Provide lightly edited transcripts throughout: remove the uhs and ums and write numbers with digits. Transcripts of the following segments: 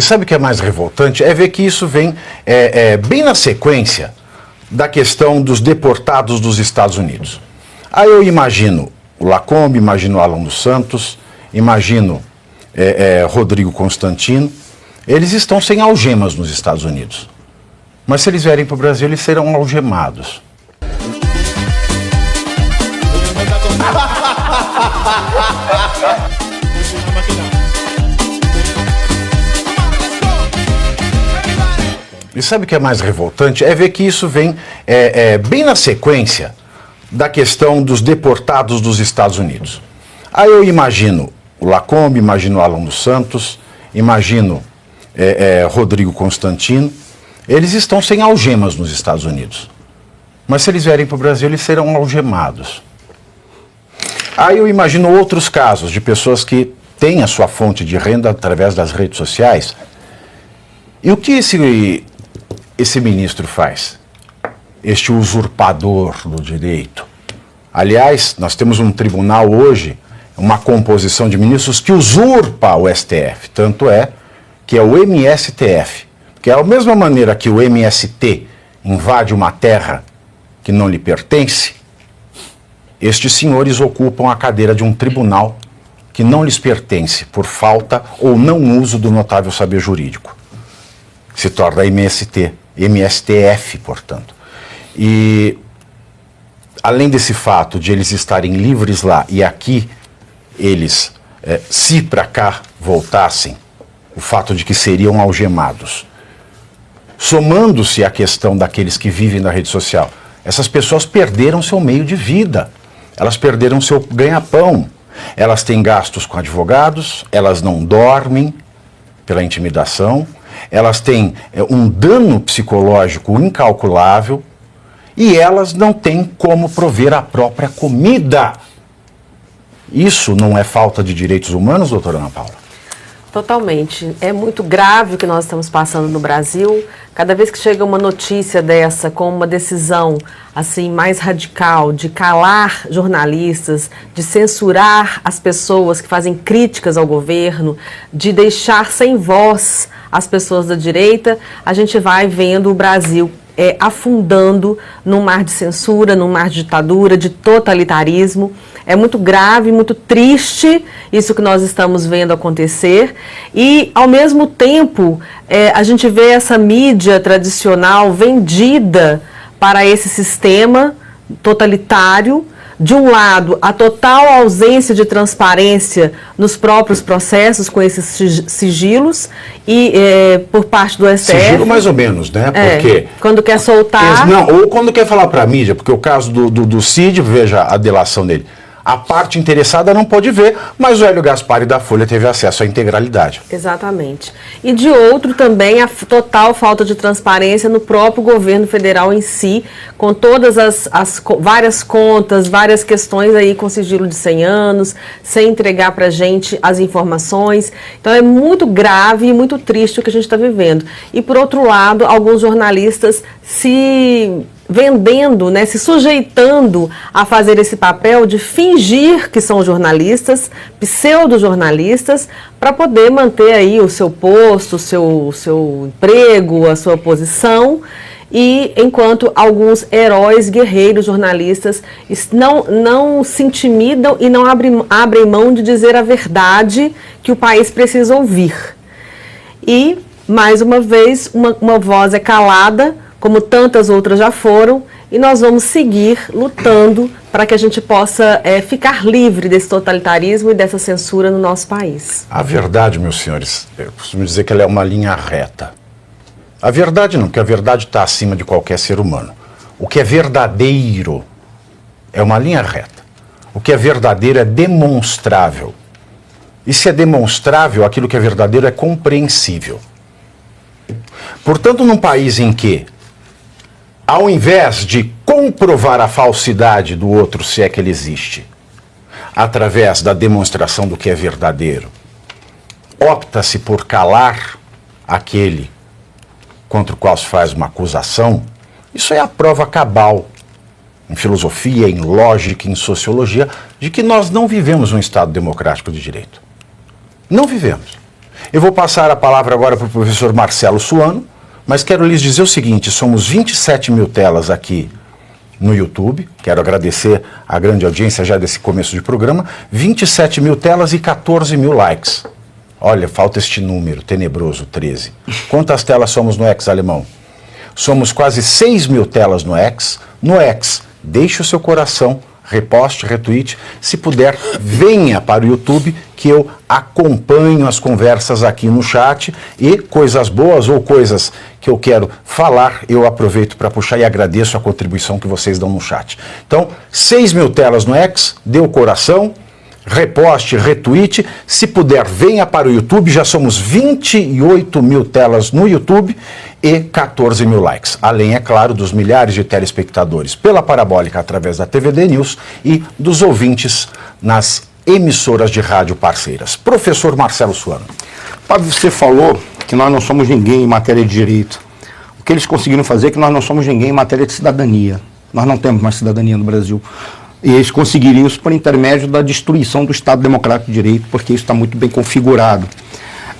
sabe o que é mais revoltante? É ver que isso vem bem na sequência da questão dos deportados dos Estados Unidos. Aí eu imagino o Lacombe, imagino o Alan dos Santos, imagino Rodrigo Constantino. Eles estão sem algemas nos Estados Unidos. Mas se eles vierem para o Brasil, eles serão algemados. E sabe o que é mais revoltante? É ver que isso vem bem na sequência da questão dos deportados dos Estados Unidos. Aí eu imagino o Lacombe, imagino o Alan dos Santos, imagino Rodrigo Constantino. Eles estão sem algemas nos Estados Unidos. Mas se eles vierem para o Brasil, eles serão algemados. Aí eu imagino outros casos de pessoas que têm a sua fonte de renda através das redes sociais. E o que esse ministro faz? Este usurpador do direito. Aliás, nós temos um tribunal hoje, uma composição de ministros que usurpa o STF. Tanto é que é o MSTF. Que é a mesma maneira que o MST invade uma terra que não lhe pertence, estes senhores ocupam a cadeira de um tribunal que não lhes pertence por falta ou não uso do notável saber jurídico. Se torna MSTF, portanto. E, além desse fato de eles estarem livres lá e aqui eles, se para cá voltassem, o fato de que seriam algemados, somando-se à questão daqueles que vivem na rede social, essas pessoas perderam seu meio de vida, elas perderam seu ganha-pão, elas têm gastos com advogados, elas não dormem pela intimidação, elas têm um dano psicológico incalculável e elas não têm como prover a própria comida. Isso não é falta de direitos humanos, doutora Ana Paula? Totalmente. É muito grave o que nós estamos passando no Brasil. Cada vez que chega uma notícia dessa, com uma decisão assim mais radical de calar jornalistas, de censurar as pessoas que fazem críticas ao governo, de deixar sem voz as pessoas da direita, a gente vai vendo o Brasil afundando num mar de censura, num mar de ditadura, de totalitarismo. É muito grave, muito triste isso que nós estamos vendo acontecer e, ao mesmo tempo, a gente vê essa mídia tradicional vendida para esse sistema totalitário. De um lado, a total ausência de transparência nos próprios processos com esses sigilos e por parte do STF. Sigilo mais ou menos, né? Porque quando quer soltar... ou quando quer falar para a mídia, porque o caso do Cid, veja a delação dele. A parte interessada não pôde ver, mas o Hélio Gaspari da Folha teve acesso à integralidade. Exatamente. E de outro também a total falta de transparência no próprio governo federal em si, com todas as várias contas, várias questões aí com sigilo de 100 anos, sem entregar para a gente as informações. Então é muito grave e muito triste o que a gente está vivendo. E por outro lado, alguns jornalistas se vendendo, né, se sujeitando a fazer esse papel de fingir que são jornalistas, pseudo-jornalistas, para poder manter aí o seu posto, o seu emprego, a sua posição, e enquanto alguns heróis, guerreiros, jornalistas não se intimidam e não abrem mão de dizer a verdade que o país precisa ouvir. E, mais uma vez, uma voz é calada, como tantas outras já foram, e nós vamos seguir lutando para que a gente possa ficar livre desse totalitarismo e dessa censura no nosso país. A verdade, meus senhores, eu costumo dizer que ela é uma linha reta. A verdade não, porque a verdade está acima de qualquer ser humano. O que é verdadeiro é uma linha reta. O que é verdadeiro é demonstrável. E se é demonstrável, aquilo que é verdadeiro é compreensível. Portanto, num país em que, ao invés de comprovar a falsidade do outro, se é que ele existe, através da demonstração do que é verdadeiro, opta-se por calar aquele contra o qual se faz uma acusação, isso é a prova cabal, em filosofia, em lógica, em sociologia, de que nós não vivemos um Estado democrático de direito. Não vivemos. Eu vou passar a palavra agora para o professor Marcelo Suano, mas quero lhes dizer o seguinte, somos 27 mil telas aqui no YouTube, quero agradecer a grande audiência já desse começo de programa, 27 mil telas e 14 mil likes. Olha, falta este número tenebroso, 13. Quantas telas somos no X, alemão? Somos quase 6 mil telas no X. No X, deixe o seu coração, reposte, retweet. Se puder, venha para o YouTube que eu acompanho as conversas aqui no chat e coisas boas ou coisas que eu quero falar, eu aproveito para puxar e agradeço a contribuição que vocês dão no chat. Então, 6 mil telas no X, dê o coração, reposte, retweet. Se puder, venha para o YouTube, já somos 28 mil telas no YouTube e 14 mil likes. Além, é claro, dos milhares de telespectadores pela Parabólica através da TVD News e dos ouvintes nas emissoras de rádio parceiras. Professor Marcelo Suano. Fábio, você falou que nós não somos ninguém em matéria de direito. O que eles conseguiram fazer é que nós não somos ninguém em matéria de cidadania. Nós não temos mais cidadania no Brasil. E eles conseguiriam isso por intermédio da destruição do Estado Democrático de Direito, porque isso está muito bem configurado.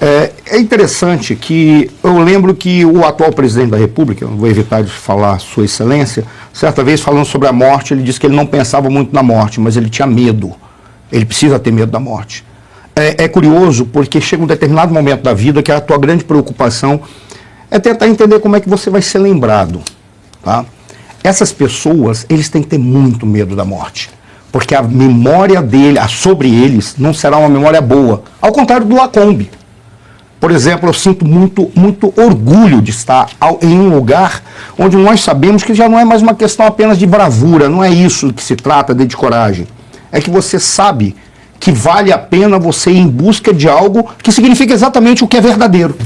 É interessante que eu lembro que o atual presidente da República, eu vou evitar de falar Sua Excelência, certa vez falando sobre a morte, ele disse que ele não pensava muito na morte, mas ele tinha medo. Ele precisa ter medo da morte. É curioso porque chega um determinado momento da vida que a tua grande preocupação é tentar entender como é que você vai ser lembrado, tá? Essas pessoas, eles têm que ter muito medo da morte, porque a memória dele, sobre eles, não será uma memória boa. Ao contrário do Lacombe. Por exemplo, eu sinto muito orgulho de estar em um lugar onde nós sabemos que já não é mais uma questão apenas de bravura, não é isso que se trata de coragem. É que você sabe que vale a pena você ir em busca de algo que significa exatamente o que é verdadeiro.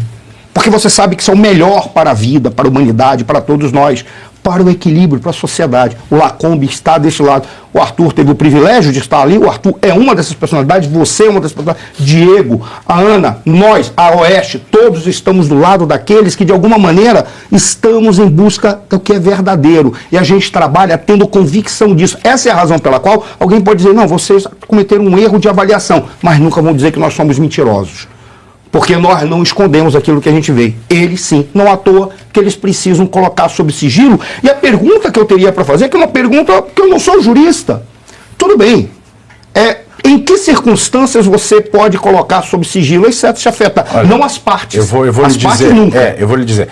Porque você sabe que isso é o melhor para a vida, para a humanidade, para todos nós, para o equilíbrio, para a sociedade. O Lacombe está desse lado. O Arthur teve o privilégio de estar ali. O Arthur é uma dessas personalidades, você é uma dessas personalidades. Diego, a Ana, nós, a Oeste, todos estamos do lado daqueles que, de alguma maneira, estamos em busca do que é verdadeiro. E a gente trabalha tendo convicção disso. Essa é a razão pela qual alguém pode dizer, não, vocês cometeram um erro de avaliação, mas nunca vão dizer que nós somos mentirosos. Porque nós não escondemos aquilo que a gente vê. Eles sim, não à toa que eles precisam colocar sob sigilo. E a pergunta que eu teria para fazer, que é uma pergunta que eu não sou jurista. Tudo bem. Em que circunstâncias você pode colocar sob sigilo, exceto se afeta? Olha, não as partes. Eu vou lhe dizer. Eu vou lhe dizer.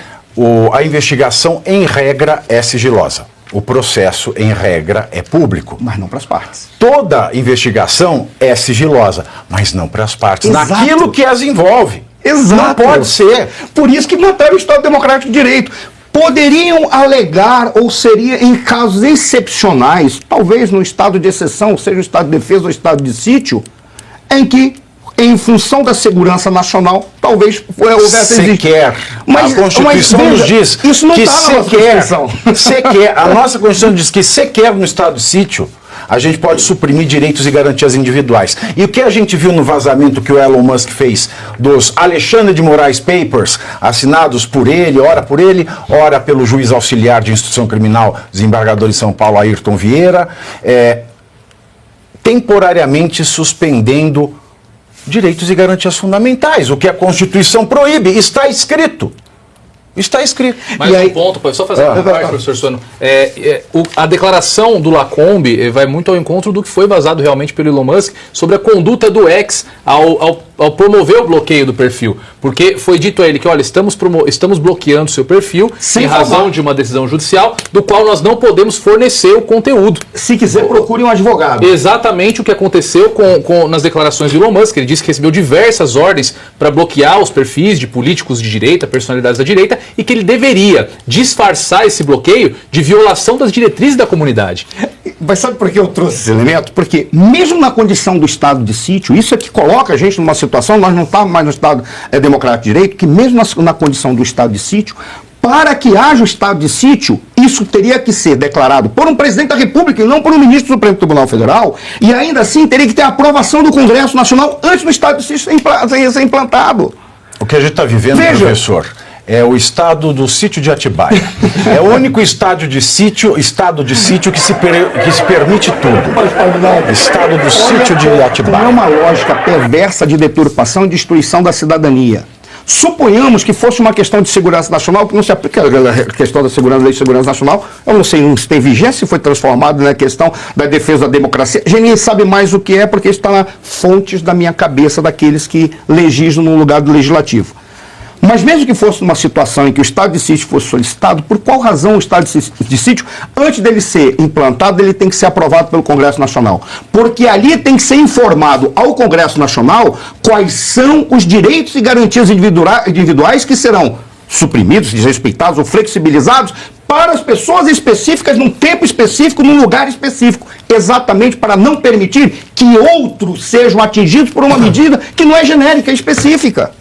A investigação, em regra, é sigilosa. O processo, em regra, é público. Mas não para as partes. Toda investigação é sigilosa, mas não para as partes. Exato. Naquilo que as envolve. Exato. Não pode ser. Por isso que mataram o Estado Democrático de Direito. Poderiam alegar, ou seria em casos excepcionais, talvez no estado de exceção, seja o estado de defesa ou o estado de sítio, em que, em função da segurança nacional, talvez houvesse sequer. Mas a Constituição nos diz isso não que está na Constituição. Sequer, a nossa Constituição diz que sequer no estado de sítio a gente pode suprimir direitos e garantias individuais. E o que a gente viu no vazamento que o Elon Musk fez dos Alexandre de Moraes Papers, assinados por ele, ora pelo juiz auxiliar de instrução criminal, desembargador em São Paulo, Ayrton Vieira, temporariamente suspendendo direitos e garantias fundamentais, o que a Constituição proíbe, está escrito. Está escrito. Mas um ponto, só fazer uma parte, professor Suano. A declaração do Lacombe vai muito ao encontro do que foi vazado realmente pelo Elon Musk sobre a conduta do X ao promover o bloqueio do perfil. Porque foi dito a ele que, olha, estamos bloqueando o seu perfil em razão de uma decisão judicial, do qual nós não podemos fornecer o conteúdo. Se quiser, procure um advogado. Exatamente o que aconteceu nas declarações de Elon Musk. Ele disse que recebeu diversas ordens para bloquear os perfis de políticos de direita, personalidades da direita, e que ele deveria disfarçar esse bloqueio de violação das diretrizes da comunidade. Mas sabe por que eu trouxe esse elemento? Porque mesmo na condição do estado de sítio, isso é que coloca a gente numa situação, nós não estamos mais no estado democrático de direito, que mesmo na condição do estado de sítio, para que haja o estado de sítio, isso teria que ser declarado por um presidente da República e não por um ministro do Supremo Tribunal Federal, e ainda assim teria que ter a aprovação do Congresso Nacional antes do estado de sítio ser implantado. O que a gente está vivendo, professor, é o estado do sítio de Atibaia. É o único estado de sítio que se permite tudo. Estado do sítio de Atibaia. É uma lógica perversa de deturpação e destruição da cidadania. Suponhamos que fosse uma questão de segurança nacional, que não se aplica a questão da lei de segurança nacional, eu não sei, não se tem vigência, se foi transformado na questão da defesa da democracia. Ninguém sabe mais o que é, porque isso está na fontes da minha cabeça, daqueles que legislam no lugar do legislativo. Mas mesmo que fosse uma situação em que o estado de sítio fosse solicitado, por qual razão o estado de sítio, antes dele ser implantado, ele tem que ser aprovado pelo Congresso Nacional? Porque ali tem que ser informado ao Congresso Nacional quais são os direitos e garantias individuais que serão suprimidos, desrespeitados ou flexibilizados para as pessoas específicas, num tempo específico, num lugar específico, exatamente para não permitir que outros sejam atingidos por uma medida que não é genérica, é específica.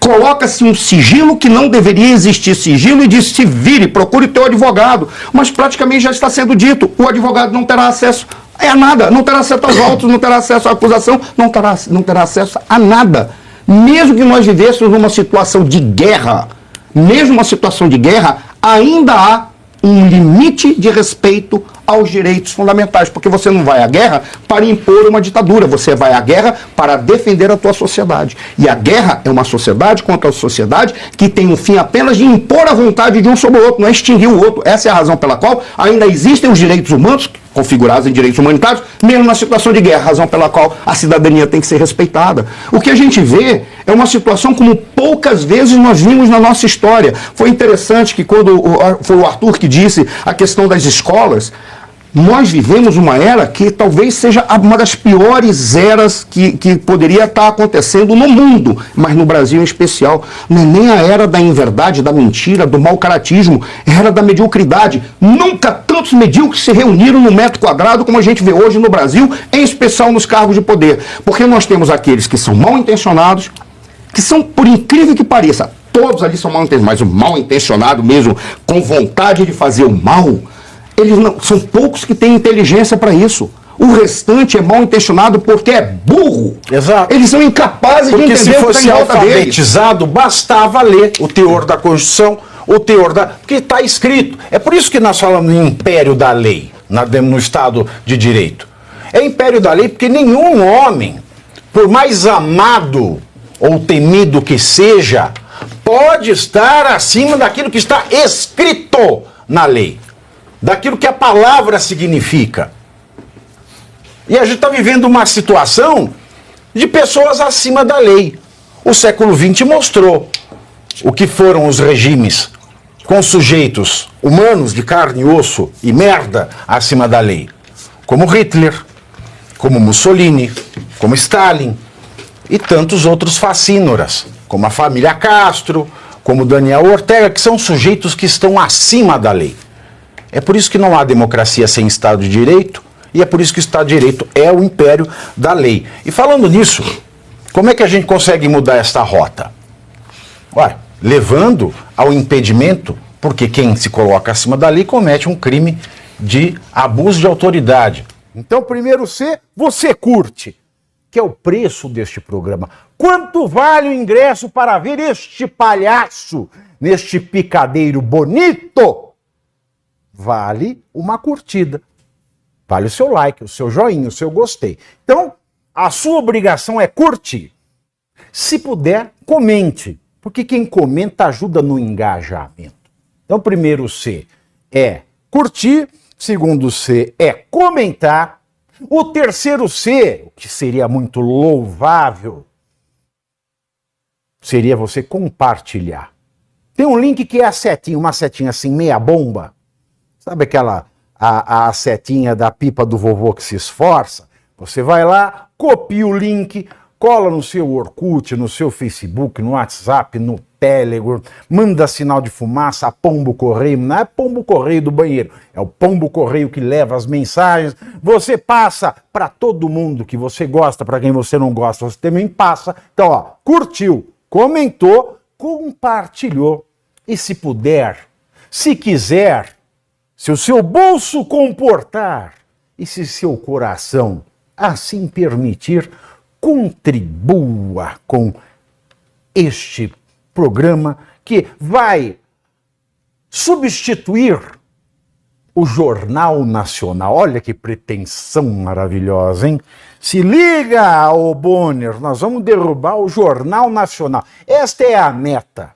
Coloca-se um sigilo que não deveria existir sigilo e diz: se vire, procure teu advogado. Mas praticamente já está sendo dito, o advogado não terá acesso a nada, não terá acesso aos autos, não terá acesso à acusação, não terá acesso a nada. Mesmo que nós vivêssemos numa situação de guerra, mesmo uma situação de guerra, ainda há um limite de respeito aos direitos fundamentais, porque você não vai à guerra para impor uma ditadura, você vai à guerra para defender a tua sociedade. E a guerra é uma sociedade contra a sociedade que tem o fim apenas de impor a vontade de um sobre o outro, não é extinguir o outro. Essa é a razão pela qual ainda existem os direitos humanos, configurados em direitos humanitários, mesmo na situação de guerra, razão pela qual a cidadania tem que ser respeitada. O que a gente vê é uma situação como poucas vezes nós vimos na nossa história. Foi interessante que quando foi o Arthur que disse a questão das escolas, nós vivemos uma era que talvez seja uma das piores eras que poderia estar acontecendo no mundo, mas no Brasil em especial. Não é nem a era da inverdade, da mentira, do mau caratismo, é a era da mediocridade. Nunca tantos medíocres se reuniram no metro quadrado como a gente vê hoje no Brasil, em especial nos cargos de poder. Porque nós temos aqueles que são mal intencionados, que são, por incrível que pareça, todos ali são mal intencionados, mas o mal intencionado mesmo, com vontade de fazer o mal, eles não, são poucos que têm inteligência para isso. O restante é mal intencionado porque é burro. Exato. Eles são incapazes porque de entender se o que fosse está em volta deles. alfabetizado, bastava ler o teor da Constituição, o teor da... Porque está escrito. É por isso que nós falamos em império da lei, no Estado de Direito. É império da lei porque nenhum homem, por mais amado ou temido que seja, pode estar acima daquilo que está escrito na lei, daquilo que a palavra significa. E a gente está vivendo uma situação de pessoas acima da lei. O século XX mostrou o que foram os regimes com sujeitos humanos de carne e osso e merda acima da lei, como Hitler, como Mussolini, como Stalin e tantos outros facínoras, como a família Castro, como Daniel Ortega, que são sujeitos que estão acima da lei. É por isso que não há democracia sem Estado de Direito, e é por isso que o Estado de Direito é o império da lei. E falando nisso, como é que a gente consegue mudar esta rota? Ué, levando ao impedimento, porque quem se coloca acima da lei comete um crime de abuso de autoridade. Então, primeiro C, você curte, que é o preço deste programa. Quanto vale o ingresso para ver este palhaço neste picadeiro bonito? Vale uma curtida, vale o seu like, o seu joinha, o seu gostei. Então, a sua obrigação é curtir. Se puder, comente, porque quem comenta ajuda no engajamento. Então, primeiro C é curtir, segundo C é comentar, o terceiro C, o que seria muito louvável, seria você compartilhar. Tem um link que é a setinha, uma setinha assim, meia bomba. Sabe aquela, a setinha da pipa do vovô que se esforça? Você vai lá, copia o link, cola no seu Orkut, no seu Facebook, no WhatsApp, no Telegram, manda sinal de fumaça, pombo correio, não é pombo correio do banheiro, é o pombo correio que leva as mensagens, você passa para todo mundo que você gosta, para quem você não gosta, você também passa. Então, ó, curtiu, comentou, compartilhou, e se puder, se quiser, se o seu bolso comportar e se seu coração assim permitir, contribua com este programa que vai substituir o Jornal Nacional. Olha que pretensão maravilhosa, hein? Se liga, ô Bonner, nós vamos derrubar o Jornal Nacional. Esta é a meta.